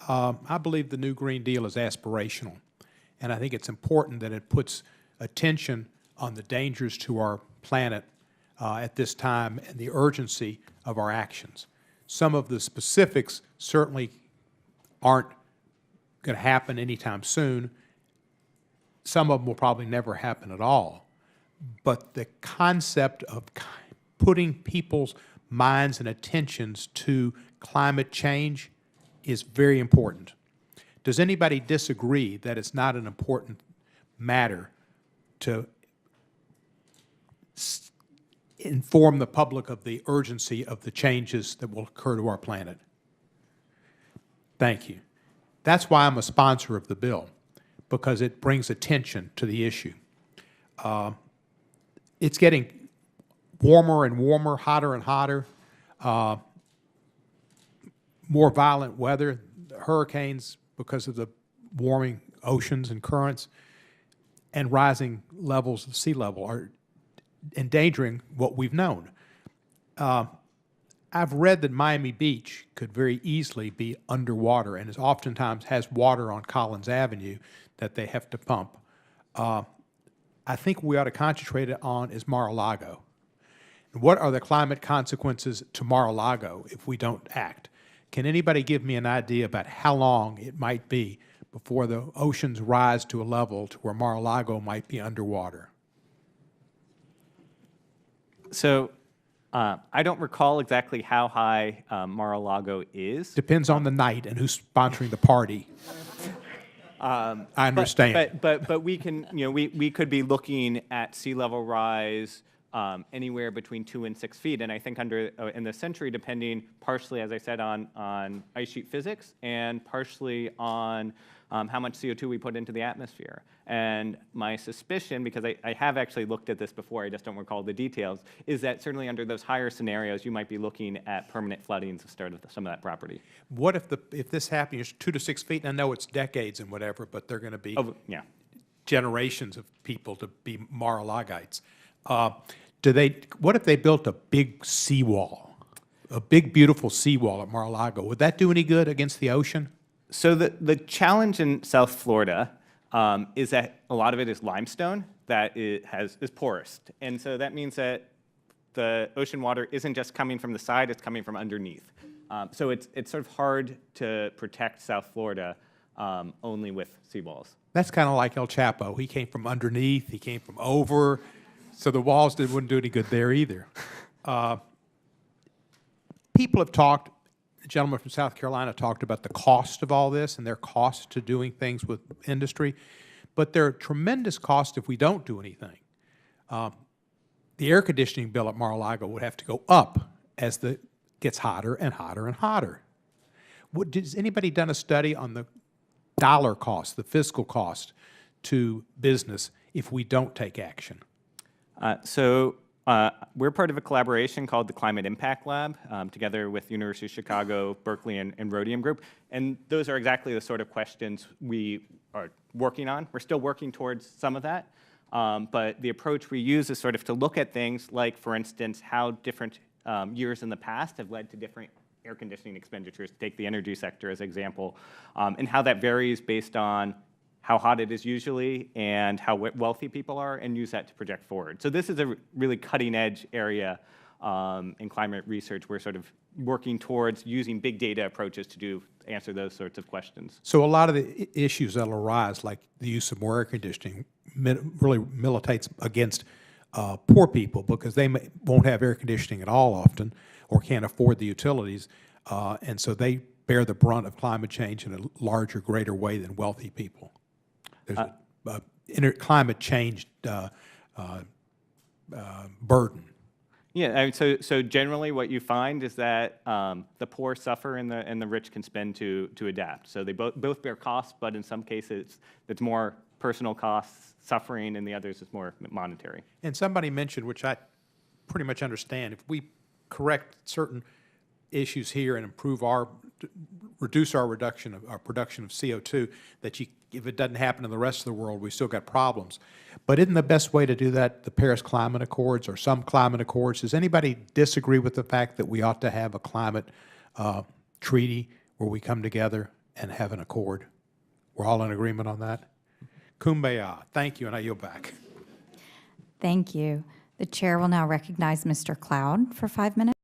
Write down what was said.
I believe the new Green Deal is aspirational, and I think it's important that it puts attention on the dangers to our planet at this time and the urgency of our actions. Some of the specifics certainly aren't going to happen anytime soon. Some of them will probably never happen at all. But the concept of putting people's minds and attentions to climate change is very important. Does anybody disagree that it's not an important matter to inform the public of the urgency of the changes that will occur to our planet? Thank you. That's why I'm a sponsor of the bill, because it brings attention to the issue. It's getting warmer and warmer, hotter and hotter, more violent weather, hurricanes because of the warming oceans and currents, and rising levels of sea level are endangering what we've known. I've read that Miami Beach could very easily be underwater and is oftentimes has water on Collins Avenue that they have to pump. I think we ought to concentrate on is Mar-a-Lago. What are the climate consequences to Mar-a-Lago if we don't act? Can anybody give me an idea about how long it might be before the oceans rise to a level to where Mar-a-Lago might be underwater? So I don't recall exactly how high Mar-a-Lago is. Depends on the night and who's sponsoring the party. I understand. But we can, we could be looking at sea level rise anywhere between 2 and 6 feet, and I think in the century, depending partially, as I said, on ice sheet physics and partially on how much CO2 we put into the atmosphere. And my suspicion, because I have actually looked at this before, I just don't recall the details, is that certainly under those higher scenarios, you might be looking at permanent floodings of some of that property. What if this happens 2 to 6 feet? And I know it's decades and whatever, but they're going to be generations of people to be Mar-a-Lagites. What if they built a big seawall, a big, beautiful seawall at Mar-a-Lago? Would that do any good against the ocean? So the challenge in South Florida is that a lot of it is limestone that is porous. And so that means that the ocean water isn't just coming from the side, it's coming from underneath. So it's sort of hard to protect South Florida only with seawalls. That's kind of like El Chapo. He came from underneath, he came from over, so the walls wouldn't do any good there either. People have talked, the gentleman from South Carolina talked about the cost of all this and their cost to doing things with industry, but there are tremendous costs if we don't do anything. The air conditioning bill at Mar-a-Lago would have to go up as it gets hotter and hotter and hotter. Has anybody done a study on the dollar cost, the fiscal cost to business if we don't take action? We're part of a collaboration called the Climate Impact Lab, together with University of Chicago, Berkeley, and Rhodium Group. And those are exactly the sort of questions we are working on. We're still working towards some of that. But the approach we use is sort of to look at things like, for instance, how different years in the past have led to different air conditioning expenditures, to take the energy sector as an example, and how that varies based on how hot it is usually and how wealthy people are, and use that to project forward. So this is a really cutting-edge area in climate research. We're sort of working towards using big data approaches to answer those sorts of questions. So a lot of the issues that will arise, like the use of more air conditioning, really militates against poor people because they won't have air conditioning at all often or can't afford the utilities, and so they bear the brunt of climate change in a larger, greater way than wealthy people. There's climate change burden. Yeah, I mean, so generally what you find is that the poor suffer and the rich can spend to adapt. So they both bear costs, but in some cases it's more personal costs, suffering, and the others is more monetary. And somebody mentioned, which I pretty much understand, if we correct certain issues here and reduce our production of CO2, that if it doesn't happen in the rest of the world, we still got problems. But isn't the best way to do that the Paris Climate Accords or some climate accords? Does anybody disagree with the fact that we ought to have a climate treaty where we come together and have an accord. We're all in agreement on that? Kumbaya. Thank you, and I yield back. Thank you. The chair will now recognize Mr. Cloud for 5 minutes.